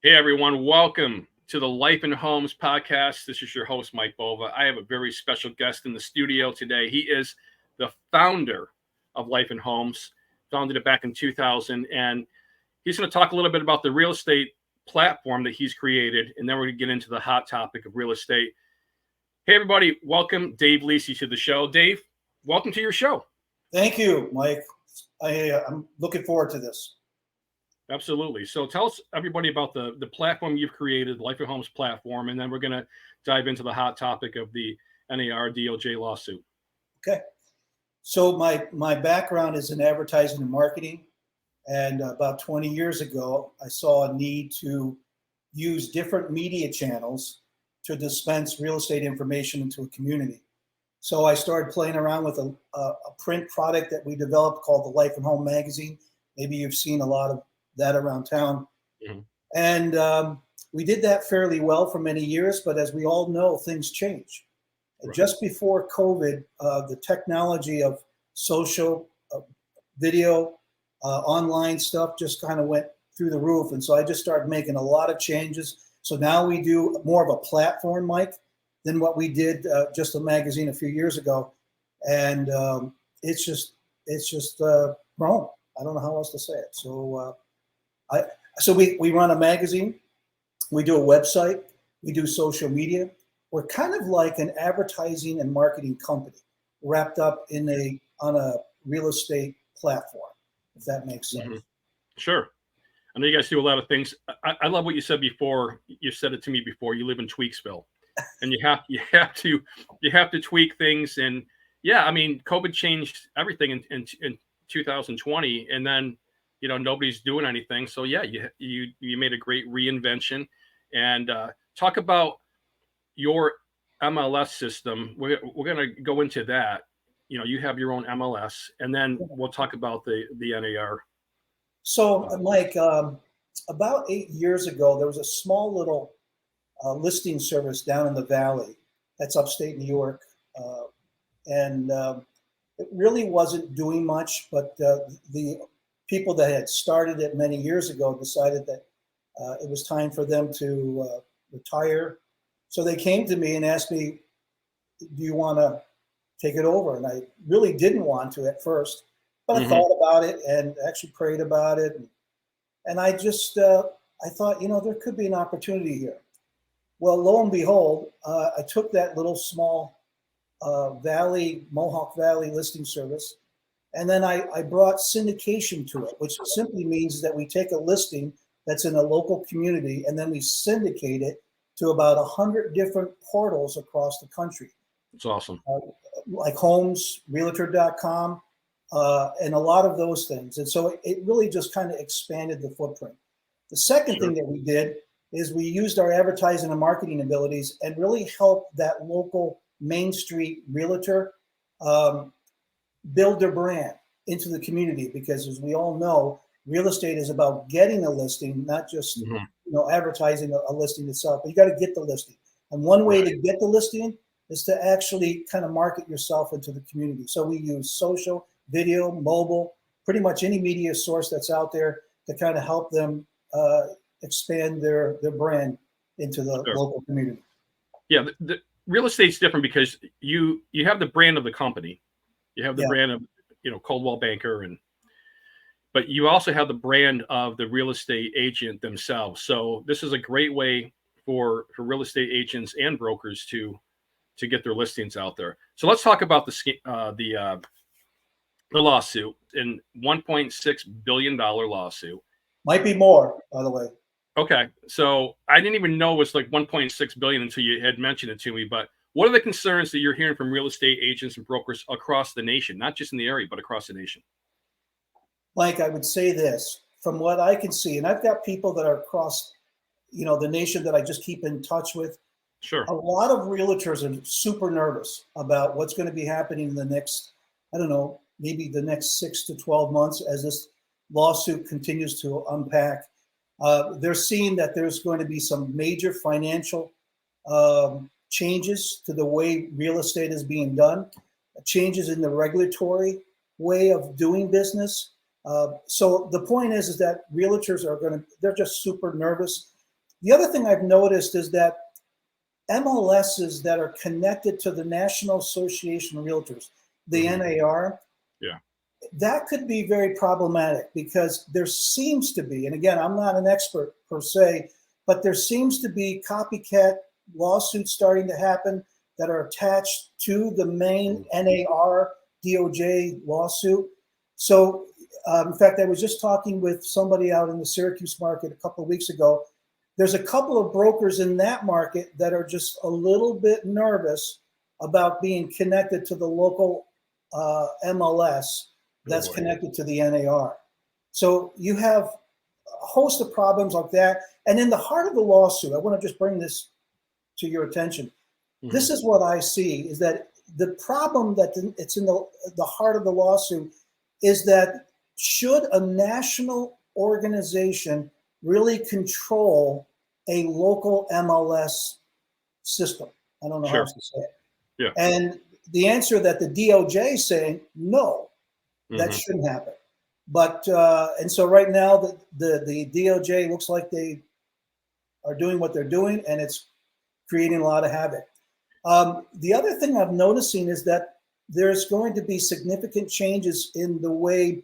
Hey everyone, welcome to the Life and Homes podcast. This is your host, Mike Bova. I have a very special guest in the studio today. He is the founder of Life and Homes, founded it back in 2000. And he's going to talk a little bit about the real estate platform that he's created. And then we're going to get into the hot topic of real estate. Hey everybody, welcome Dave Lisi to the show. Dave, welcome to your show. Thank you, Mike. I'm looking forward to this. Absolutely. So tell us, everybody, about the platform you've created, the Life and Homes platform, and then we're going to dive into the hot topic of the NAR DOJ lawsuit. Okay. So my background is in advertising and marketing. And about 20 years ago, I saw a need to use different media channels to dispense real estate information into a community. So I started playing around with a print product that we developed called the Life and Home magazine. Maybe you've seen a lot of that around town. Mm-hmm. And we did that fairly well for many years, but as we all know, things change. Right. Just before COVID, the technology of social video, online stuff just kind of went through the roof. And so I just started making a lot of changes. So now we do more of a platform, Mike, than what we did just a magazine a few years ago. And it's just grown. I don't know how else to say it. So we run a magazine, we do a website, we do social media. We're kind of like an advertising and marketing company wrapped up on a real estate platform, if that makes sense. Mm-hmm. Sure. I know you guys do a lot of things. I love what you said before. You said it to me before. You live in Tweaksville, and you have to tweak things. And yeah, I mean, COVID changed everything in 2020, and then nobody's doing anything. So yeah, you made a great reinvention. And talk about your MLS system. We're going to go into that. You have your own MLS, and then we'll talk about the NAR. So Mike, about 8 years ago, there was a small little listing service down in the Valley. That's upstate New York. And it really wasn't doing much, but the people that had started it many years ago decided that it was time for them to retire. So they came to me and asked me, do you want to take it over? And I really didn't want to at first, but I thought about it and actually prayed about it. And I just, I thought, there could be an opportunity here. Well, lo and behold, I took that little small Mohawk Valley listing service, and then I brought syndication to it, which simply means that we take a listing that's in a local community and then we syndicate it to about 100 different portals across the country. That's awesome. Like Homes, Realtor.com, and a lot of those things. And so it really just kind of expanded the footprint. The second thing that we did is we used our advertising and marketing abilities and really helped that local Main Street realtor build their brand into the community, because as we all know, real estate is about getting a listing, not just advertising a listing itself, but you got to get the listing. And one way to get the listing is to actually kind of market yourself into the community. So we use social, video, mobile, pretty much any media source that's out there to kind of help them expand their brand into the local community. Yeah, the real estate's different because you have the brand of the company, you have the brand of Coldwell Banker, but you also have the brand of the real estate agent themselves. So this is a great way for real estate agents and brokers to get their listings out there. So let's talk about the lawsuit, and $1.6 billion lawsuit. Might be more, by the way. Okay, so I didn't even know it was like 1.6 billion until you had mentioned it to me. But what are the concerns that you're hearing from real estate agents and brokers across the nation, not just in the area, but across the nation? Mike, I would say this, from what I can see, and I've got people that are across, the nation that I just keep in touch with. Sure. A lot of realtors are super nervous about what's going to be happening in the next, maybe the next 6 to 12 months as this lawsuit continues to unpack. They're seeing that there's going to be some major financial changes to the way real estate is being done, changes in the regulatory way of doing business. So the point is that realtors they're just super nervous. The other thing I've noticed is that MLSs that are connected to the National Association of Realtors, the NAR, Yeah. that could be very problematic because there seems to be, and again, I'm not an expert per se, but there seems to be copycat lawsuits starting to happen that are attached to the main NAR DOJ lawsuit. So, in fact, I was just talking with somebody out in the Syracuse market a couple of weeks ago. There's a couple of brokers in that market that are just a little bit nervous about being connected to the local MLS that's connected to the NAR. So you have a host of problems like that. And in the heart of the lawsuit, I want to just bring this to your attention. This is what I see, is that the problem that it's in the heart of the lawsuit is that should a national organization really control a local MLS system? I don't know how else to say it. Yeah. And the answer that the DOJ is saying, no, that shouldn't happen. But, and so right now the DOJ looks like they are doing what they're doing, and it's creating a lot of havoc. The other thing I'm noticing is that there's going to be significant changes in the way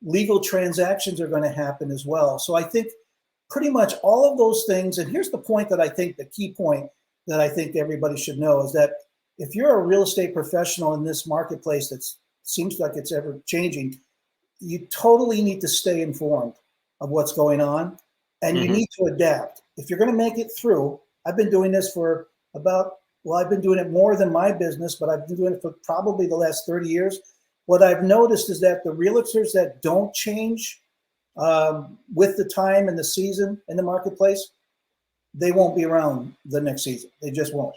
legal transactions are going to happen as well. So I think pretty much all of those things, and here's the point that I think, the key point that I think everybody should know, is that if you're a real estate professional in this marketplace that seems like it's ever changing, you totally need to stay informed of what's going on, and you need to adapt. If you're going to make it through, I've been doing this for I've been doing it more than my business, but I've been doing it for probably the last 30 years. What I've noticed is that the realtors that don't change with the time and the season in the marketplace, they won't be around the next season. They just won't.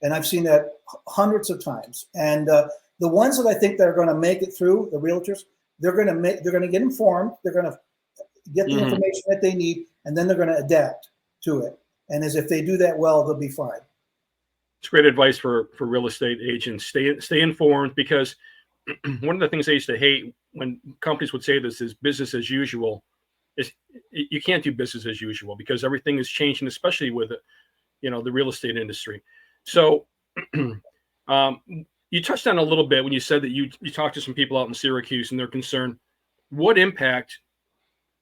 And I've seen that hundreds of times. And the ones that I think that are going to make it through, the realtors, they're going to get informed. They're going to get the information that they need, and then they're going to adapt to it. And as if they do that well, they'll be fine. It's great advice for real estate agents. Stay informed, because one of the things I used to hate when companies would say this is business as usual. Is you can't do business as usual, because everything is changing, especially with the real estate industry. So you touched on a little bit when you said that you talked to some people out in Syracuse and they're concerned. What impact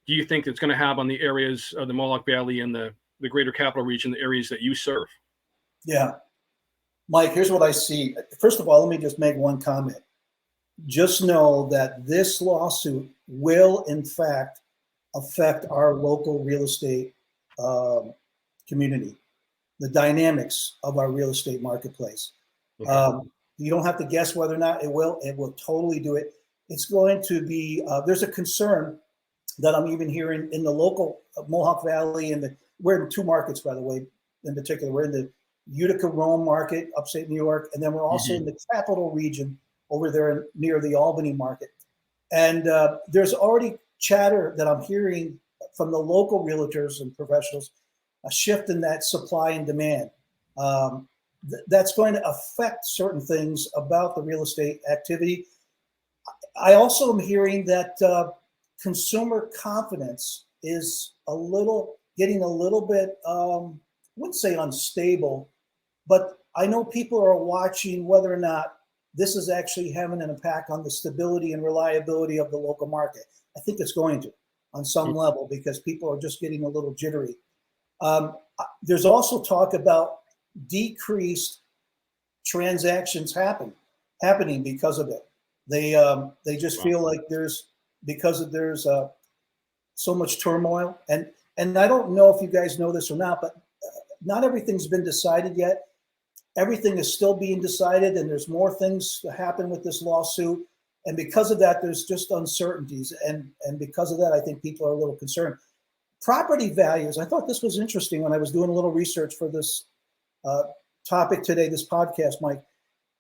do you think it's going to have on the areas of the Mohawk Valley and the greater capital region, the areas that you serve? Yeah. Mike, here's what I see. First of all, let me just make one comment. Just know that this lawsuit will, in fact, affect our local real estate community, the dynamics of our real estate marketplace. You don't have to guess whether or not it will. It will totally do it. It's going to be, there's a concern that I'm even hearing in the local Mohawk Valley, and we're in two markets, by the way, in particular. We're in the Utica Rome market, upstate New York, and then we're also in the capital region over there near the Albany market. And there's already chatter that I'm hearing from the local realtors and professionals, a shift in that supply and demand. That's going to affect certain things about the real estate activity. I also am hearing that consumer confidence is getting a little bit, I wouldn't say unstable, but I know people are watching whether or not this is actually having an impact on the stability and reliability of the local market. I think it's going to, on some level, because people are just getting a little jittery. There's also talk about decreased transactions happening because of it. They just feel like there's so much turmoil, and I don't know if you guys know this or not, but not everything's been decided yet. Everything is still being decided, and there's more things to happen with this lawsuit. And because of that, there's just uncertainties. And because of that, I think people are a little concerned. Property values. I thought this was interesting when I was doing a little research for this topic today, this podcast, Mike.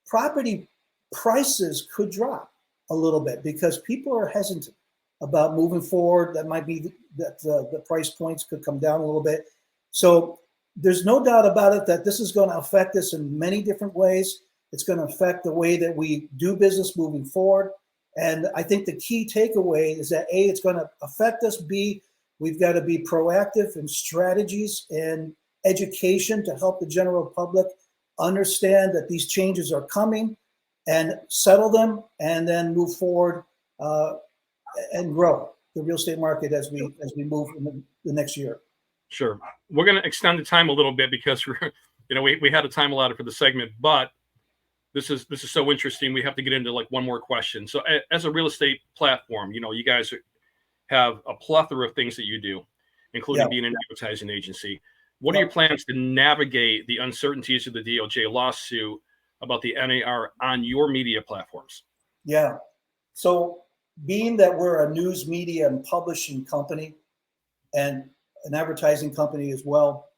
Property prices could drop a little bit because people are hesitant about moving forward. That might be that the price points could come down a little bit. So there's no doubt about it that this is going to affect us in many different ways. It's going to affect the way that we do business moving forward. And I think the key takeaway is that A, it's going to affect us. B, We've got to be proactive in strategies and education to help the general public understand that these changes are coming and settle them, and then move forward and grow the real estate market as we move in the next year. Sure. We're going to extend the time a little bit because we had a time allotted for the segment, but this is so interesting. We have to get into like one more question. So as a real estate platform, you guys have a plethora of things that you do, including being an advertising agency. What are your plans to navigate the uncertainties of the DOJ lawsuit about the NAR on your media platforms? Yeah. So being that we're a news media and publishing company and an advertising company as well,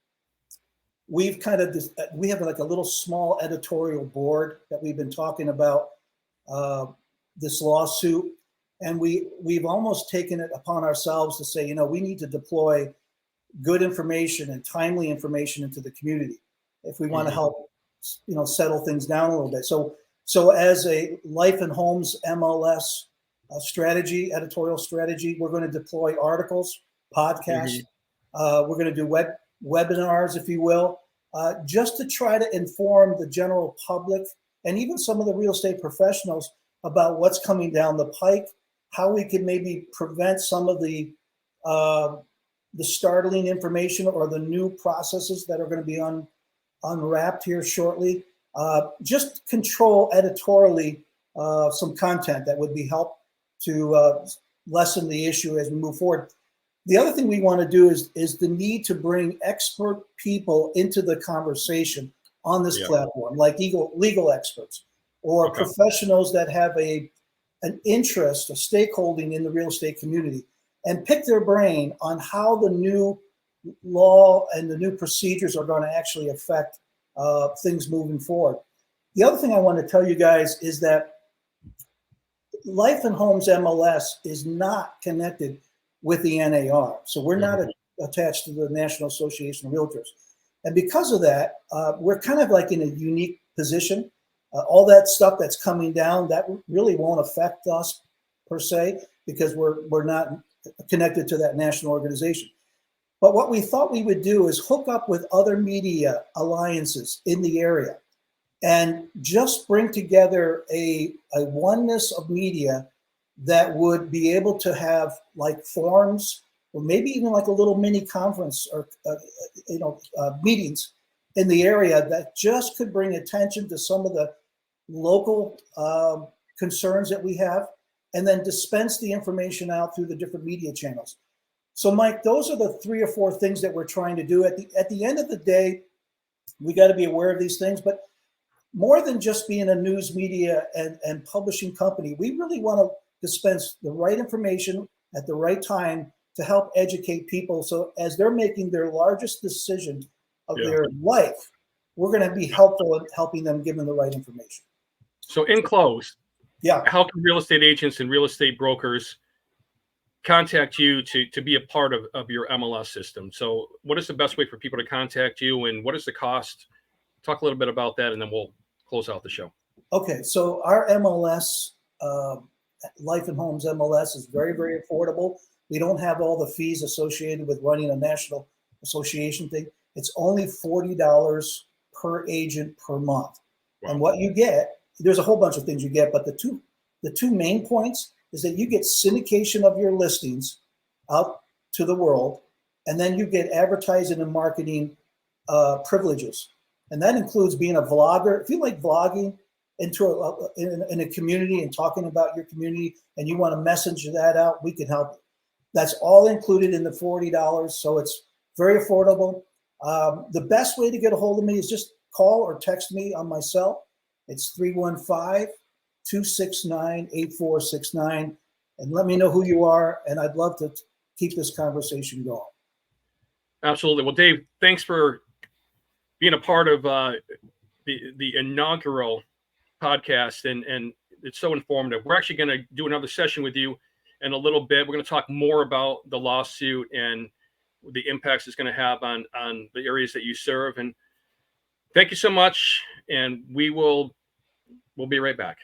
we have like a little small editorial board that we've been talking about this lawsuit. And we've almost taken it upon ourselves to say, we need to deploy good information and timely information into the community if we want to help, settle things down a little bit. So as a Life and Homes MLS editorial strategy, we're going to deploy articles, podcasts. We're going to do webinars, if you will, just to try to inform the general public and even some of the real estate professionals about what's coming down the pike, how we can maybe prevent some of the startling information or the new processes that are going to be unwrapped here shortly. Just control editorially some content that would be help to lessen the issue as we move forward. The other thing we want to do is the need to bring expert people into the conversation on this platform, like legal experts or professionals that have an interest, a stakeholding in the real estate community, and pick their brain on how the new law and the new procedures are going to actually affect things moving forward. The other thing I want to tell you guys is that Life and Homes MLS is not connected with the NAR. So we're not attached to the National Association of Realtors. And because of that, we're kind of like in a unique position. All that stuff that's coming down, that really won't affect us per se, because we're not connected to that national organization. But what we thought we would do is hook up with other media alliances in the area and just bring together a oneness of media that would be able to have like forums or maybe even like a little mini conference or meetings in the area that just could bring attention to some of the local concerns that we have, and then dispense the information out through the different media channels. So Mike, those are the 3 or 4 things that we're trying to do. At the end of the day, we got to be aware of these things, but more than just being a news media and publishing company, we really want to dispense the right information at the right time to help educate people. So as they're making their largest decision of their life, we're going to be helpful in helping them give them the right information. So in close, how can real estate agents and real estate brokers contact you to be a part of your MLS system? So what is the best way for people to contact you, and what is the cost? Talk a little bit about that, and then we'll close out the show. Okay, so our MLS, Life and Homes MLS, is very, very affordable. We don't have all the fees associated with running a national association thing. It's only $40 per agent per month. Wow. And what you get, there's a whole bunch of things you get, but the two main points is that you get syndication of your listings out to the world, and then you get advertising and marketing privileges. And that includes being a vlogger. If you like vlogging in a community and talking about your community, and you want to message that out, we can help you. That's all included in the $40, so it's very affordable. The best way to get a hold of me is just call or text me on my cell. It's 315-269-8469, and let me know who you are, and I'd love to keep this conversation going. Absolutely. Well, Dave, thanks for being a part of the inaugural podcast, and it's so informative. We're actually going to do another session with you in a little bit. We're going to talk more about the lawsuit and the impacts it's going to have on the areas that you serve. And thank you so much. And we'll be right back.